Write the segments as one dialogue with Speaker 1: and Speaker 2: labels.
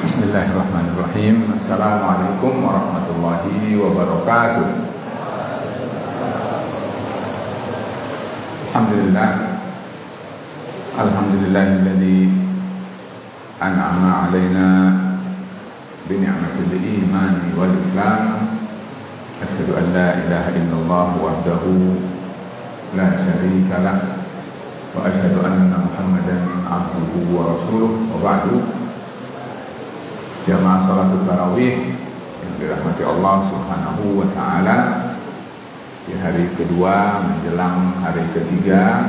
Speaker 1: Bismillahirrahmanirrahim. Assalamualaikum warahmatullahi wabarakatuh. Alhamdulillahilladzi an'ama alaina bi ni'matil iman wal islam. Asyhadu an la ilaha illallah wahdahu la syarika lah wa asyhadu anna Muhammadan abduhu wa rasuluh. Wa ba'du. Jamaah salatul tarawih yang dirahmati Allah subhanahu wa ta'ala, di hari kedua menjelang hari ketiga,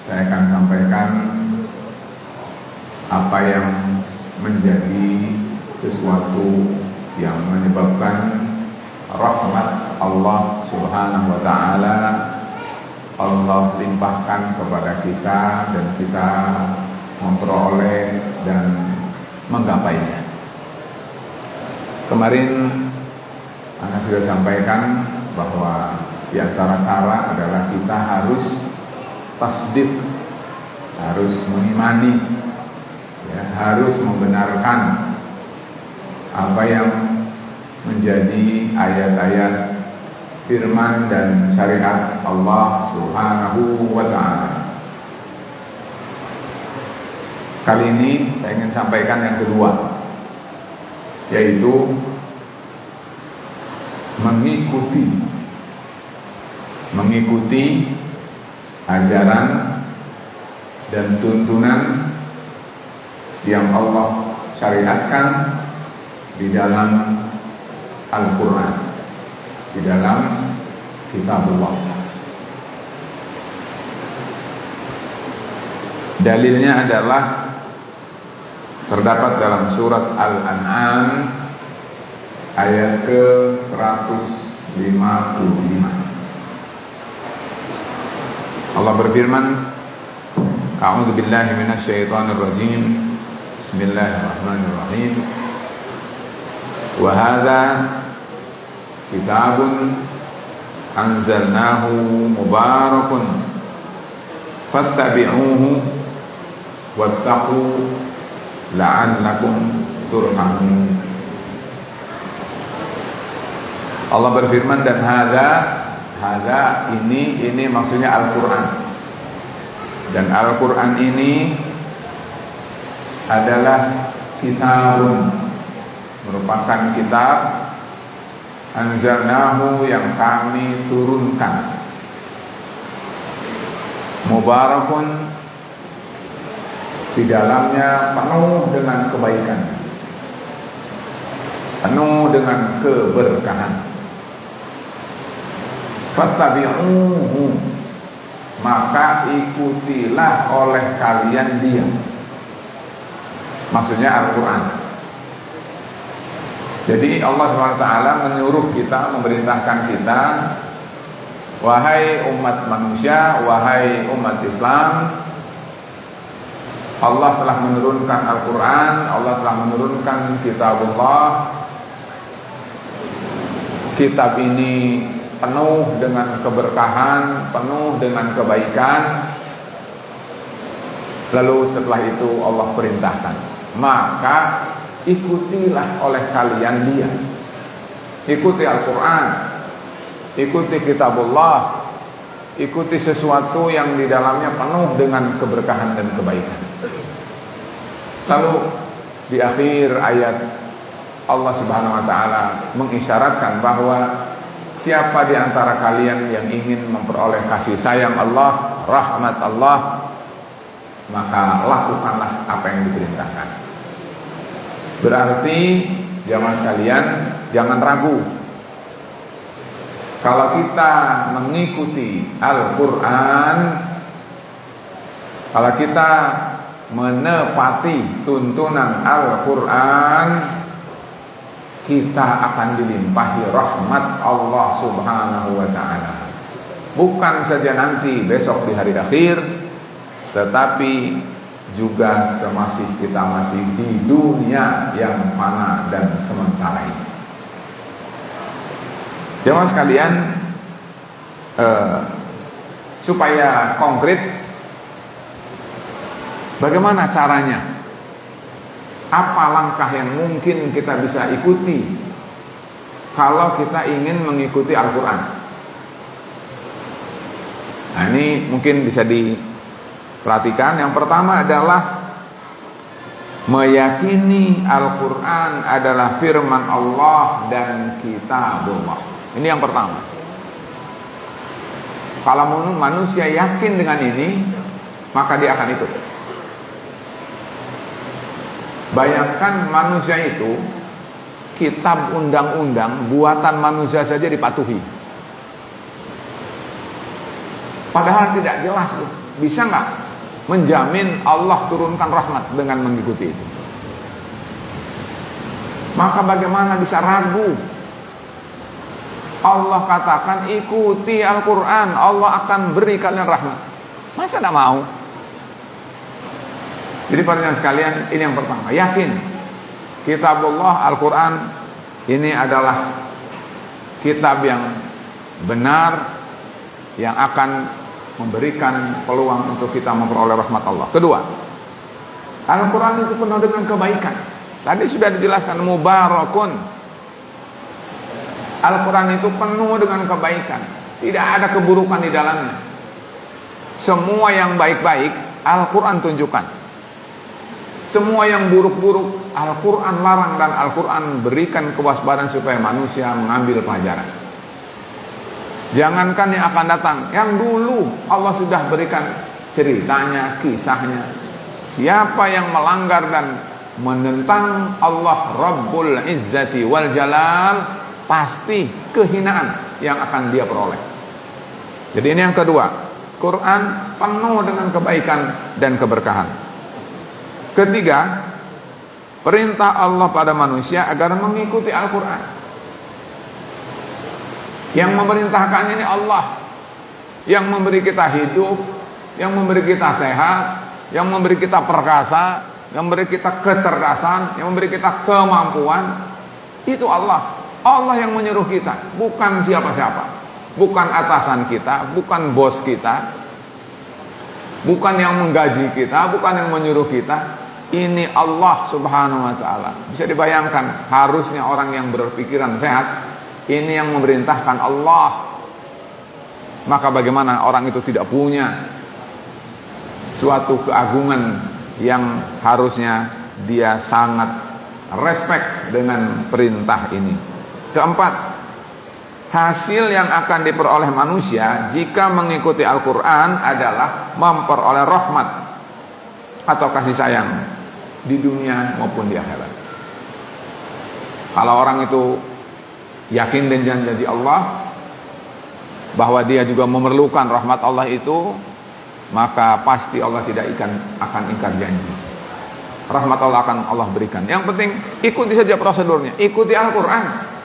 Speaker 1: saya akan sampaikan apa yang menjadi sesuatu yang menyebabkan rahmat Allah subhanahu wa ta'ala Allah limpahkan kepada kita dan kita memperoleh dan menggapainya. Kemarin Anda sudah sampaikan bahwa di antara cara adalah kita harus tasdik, harus mengimani, ya, harus membenarkan apa yang menjadi ayat-ayat firman dan syariat Allah subhanahu wa ta'ala. Kali ini saya ingin sampaikan yang kedua, yaitu mengikuti ajaran dan tuntunan yang Allah syariatkan di dalam Al-Quran, di dalam Kitabullah. Dalilnya adalah terdapat dalam surat Al-An'am ayat ke-155. Allah berfirman, A'udzu billahi minasyaitonir rajim. Bismillahirrahmanirrahim. Wa hadza kitabun anzalnahu mubarakun fattabi'uhu wattaqu la'allakum turhamun. Allah berfirman, dan hadza ini maksudnya Al-Qur'an. Dan Al-Qur'an ini adalah kitabun, merupakan kitab anzalnahu yang kami turunkan, mubarakun, di dalamnya penuh dengan kebaikan, penuh dengan keberkahan. Fattabi'uhu, maka ikutilah oleh kalian dia, maksudnya Al-Quran. Jadi Allah SWT menyuruh kita, memerintahkan kita, wahai umat manusia, wahai umat Islam, Allah telah menurunkan Al-Quran, Allah telah menurunkan Kitabullah. Kitab ini penuh dengan keberkahan, penuh dengan kebaikan. Lalu setelah itu Allah perintahkan, maka ikutilah oleh kalian dia. Ikuti Al-Quran, ikuti Kitabullah, ikuti sesuatu yang di dalamnya penuh dengan keberkahan dan kebaikan. Lalu di akhir ayat Allah Subhanahu wa taala mengisyaratkan bahwa siapa di antara kalian yang ingin memperoleh kasih sayang Allah, rahmat Allah, maka lakukanlah apa yang diperintahkan. Berarti jamaah sekalian, jangan ragu. Kalau kita mengikuti Al-Quran, kalau kita menepati tuntunan Al-Quran, kita akan dilimpahi rahmat Allah Subhanahu wa ta'ala. Bukan saja nanti besok di hari akhir, tetapi juga kita masih di dunia yang fana dan sementara ini. Jemaah sekalian, supaya konkret, bagaimana caranya? Apa langkah yang mungkin kita bisa ikuti kalau kita ingin mengikuti Al-Quran? Nah, ini mungkin bisa diperhatikan. Yang pertama adalah meyakini Al-Quran adalah firman Allah dan kitabullah. Ini yang pertama. Kalau manusia yakin dengan ini, maka dia akan ikut. Bayangkan manusia itu, kitab undang-undang buatan manusia saja dipatuhi. Padahal tidak jelas tuh, bisa nggak menjamin Allah turunkan rahmat dengan mengikuti itu? Maka bagaimana bisa ragu? Allah katakan ikuti Al-Quran, Allah akan beri kalian rahmat. Masa tidak mau? Jadi para sekalian, ini yang pertama, yakin kitabullah Al-Quran ini adalah kitab yang benar, yang akan memberikan peluang untuk kita memperoleh rahmat Allah. Kedua, Al-Quran itu penuh dengan kebaikan. Tadi sudah dijelaskan, mubarakun. Al-Quran itu penuh dengan kebaikan, tidak ada keburukan di dalamnya. Semua yang baik-baik Al-Quran tunjukkan. Semua yang buruk-buruk Al-Quran larang, dan Al-Quran berikan kewaspadaan supaya manusia mengambil pelajaran. Jangankan yang akan datang, yang dulu Allah sudah berikan ceritanya, kisahnya. Siapa yang melanggar dan menentang Allah Rabbul Izzati wal Jalal, pasti kehinaan yang akan dia peroleh. Jadi ini yang kedua, Quran penuh dengan kebaikan dan keberkahan. Ketiga, perintah Allah pada manusia agar mengikuti Al-Quran. Yang memerintahkan ini Allah, yang memberi kita hidup, yang memberi kita sehat, yang memberi kita perkasa, yang memberi kita kecerdasan, yang memberi kita kemampuan. Itu Allah. Allah yang menyuruh kita, bukan siapa-siapa, bukan atasan kita, bukan bos kita, bukan yang menggaji kita, bukan yang menyuruh kita. Ini Allah subhanahu wa ta'ala. Bisa dibayangkan, harusnya orang yang berpikiran sehat, ini yang memerintahkan Allah. Maka bagaimana orang itu tidak punya suatu keagungan yang harusnya dia sangat respect dengan perintah ini. Keempat, hasil yang akan diperoleh manusia jika mengikuti Al-Quran adalah memperoleh rahmat atau kasih sayang di dunia maupun di akhirat. Kalau orang itu yakin dengan janji Allah, bahwa dia juga memerlukan rahmat Allah itu, maka pasti Allah tidak akan ingkar janji. Rahmat Allah akan Allah berikan. Yang penting ikuti saja prosedurnya, ikuti Al-Quran.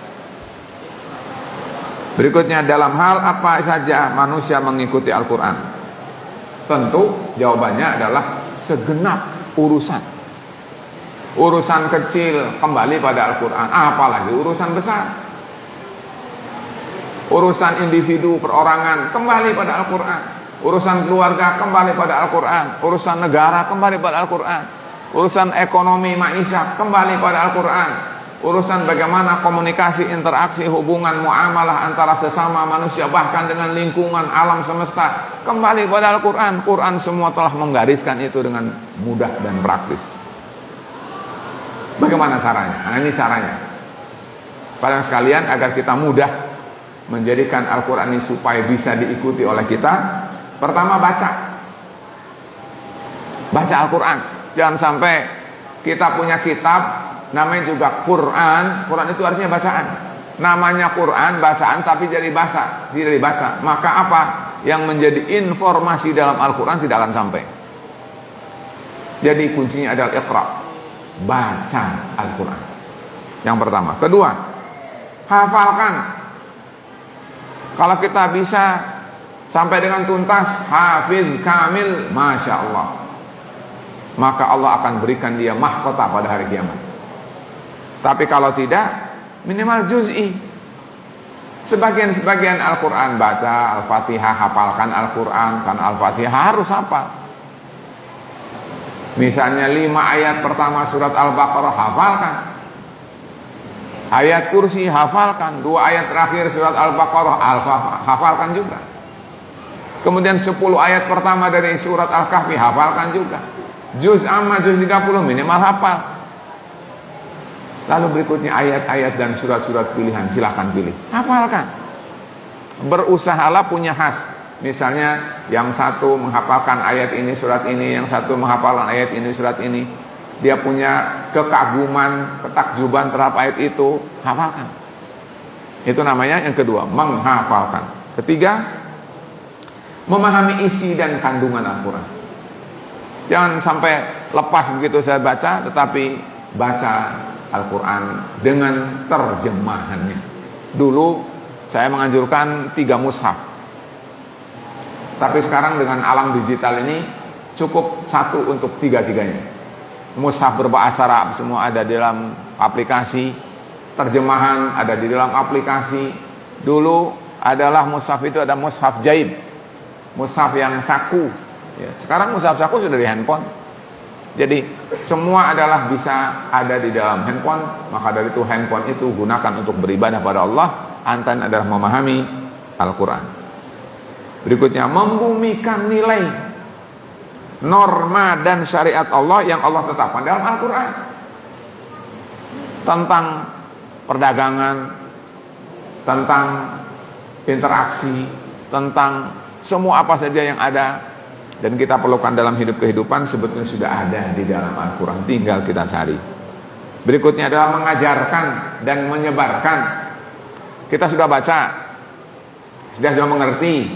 Speaker 1: Berikutnya, dalam hal apa saja manusia mengikuti Al-Quran? Tentu jawabannya adalah segenap urusan. Urusan kecil kembali pada Al-Quran, apalagi urusan besar. Urusan individu perorangan kembali pada Al-Quran. Urusan keluarga kembali pada Al-Quran. Urusan negara kembali pada Al-Quran. Urusan ekonomi maisha kembali pada Al-Quran. Urusan bagaimana komunikasi, interaksi, hubungan, muamalah antara sesama manusia, bahkan dengan lingkungan alam semesta, kembali pada Al-Quran. Quran semua telah menggariskan itu dengan mudah dan praktis. Bagaimana caranya? Nah, ini caranya. Para sekalian, agar kita mudah menjadikan Al-Quran ini supaya bisa diikuti oleh kita, pertama baca Al-Quran. Jangan sampai kita punya kitab namanya juga Quran. Quran itu artinya bacaan. Namanya Quran, bacaan, tapi jadi bahasa, tidak dibaca. Maka apa yang menjadi informasi dalam Al-Quran tidak akan sampai. Jadi kuncinya adalah iqra, baca Al-Quran. Yang pertama. Kedua, hafalkan. Kalau kita bisa sampai dengan tuntas, hafiz kamil, masya Allah. maka Allah akan berikan dia mahkota pada hari kiamat. Tapi kalau tidak, minimal juz'i. Sebagian-sebagian Al-Quran baca, Al-Fatihah hafalkan Al-Quran, kan Al-Fatihah harus hafal. Misalnya 5 ayat pertama surat Al-Baqarah hafalkan, ayat kursi hafalkan, 2 ayat terakhir surat Al-Baqarah hafalkan juga. Kemudian 10 ayat pertama dari surat Al-Kahfi hafalkan juga. Juz amma, juz 30 minimal hafal. Lalu berikutnya ayat-ayat dan surat-surat pilihan, silahkan pilih, hafalkan. Berusahalah punya khas. Misalnya yang satu menghafalkan ayat ini, surat ini, yang satu menghafalkan ayat ini, surat ini. Dia punya kekaguman, ketakjuban terhadap ayat itu, hafalkan. Itu namanya yang kedua, menghafalkan. Ketiga, memahami isi dan kandungan Al-Quran. Jangan sampai lepas begitu saya baca, tetapi baca Al-Quran dengan terjemahannya. Dulu saya menganjurkan 3 mushaf, tapi sekarang dengan alam digital ini cukup 1 untuk 3-tiganya. Mushaf berbahasa Arab semua ada di dalam aplikasi, terjemahan ada di dalam aplikasi. Dulu adalah mushaf itu ada mushaf jaib, mushaf yang saku ya. Sekarang mushaf saku sudah di handphone. Jadi semua adalah bisa ada di dalam handphone. Maka dari itu handphone itu gunakan untuk beribadah pada Allah. Antan adalah memahami Al-Quran. Berikutnya, membumikan nilai, norma dan syariat Allah yang Allah tetapkan dalam Al-Quran. Tentang perdagangan, tentang interaksi, tentang semua apa saja yang ada dan kita perlukan dalam hidup kehidupan, sebetulnya sudah ada di dalam Al-Quran, tinggal kita cari. Berikutnya adalah mengajarkan dan menyebarkan. Kita sudah baca, sudah mengerti,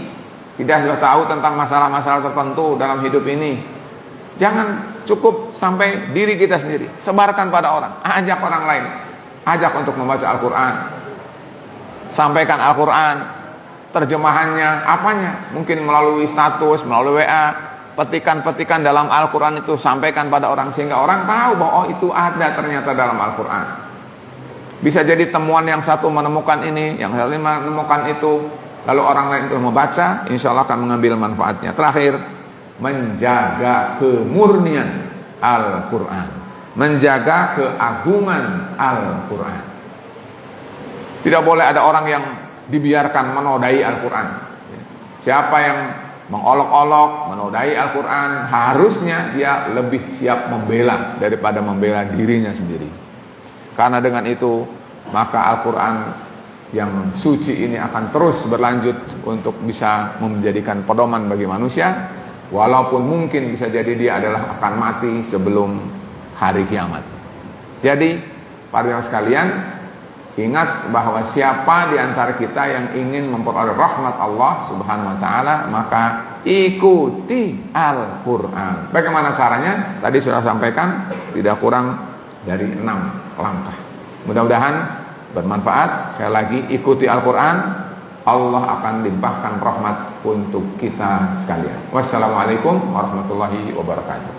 Speaker 1: kita sudah tahu tentang masalah-masalah tertentu dalam hidup ini. Jangan cukup sampai diri kita sendiri, sebarkan pada orang, ajak orang lain, ajak untuk membaca Al-Quran, sampaikan Al-Quran, terjemahannya, apanya, mungkin melalui status, melalui WA, petikan-petikan dalam Al-Quran itu sampaikan pada orang, sehingga orang tahu bahwa oh itu ada ternyata dalam Al-Quran. Bisa jadi temuan yang satu menemukan ini, yang lain menemukan itu, lalu orang lain itu membaca, insya Allah akan mengambil manfaatnya. Terakhir, menjaga kemurnian Al-Quran, menjaga keagungan Al-Quran. Tidak boleh ada orang yang dibiarkan menodai Al-Quran. Siapa yang mengolok-olok, menodai Al-Quran, harusnya dia lebih siap membela daripada membela dirinya sendiri. Karena dengan itu, maka Al-Quran yang suci ini akan terus berlanjut untuk bisa menjadikan pedoman bagi manusia, walaupun mungkin bisa jadi dia adalah akan mati sebelum hari kiamat. Jadi, para jemaah sekalian, ingat bahwa siapa di antara kita yang ingin memperoleh rahmat Allah Subhanahu wa taala, maka ikuti Al-Qur'an. Bagaimana caranya? Tadi sudah sampaikan, tidak kurang dari 6 langkah. Mudah-mudahan bermanfaat. Sekali lagi, ikuti Al-Qur'an, Allah akan limpahkan rahmat untuk kita sekalian. Wassalamualaikum warahmatullahi wabarakatuh.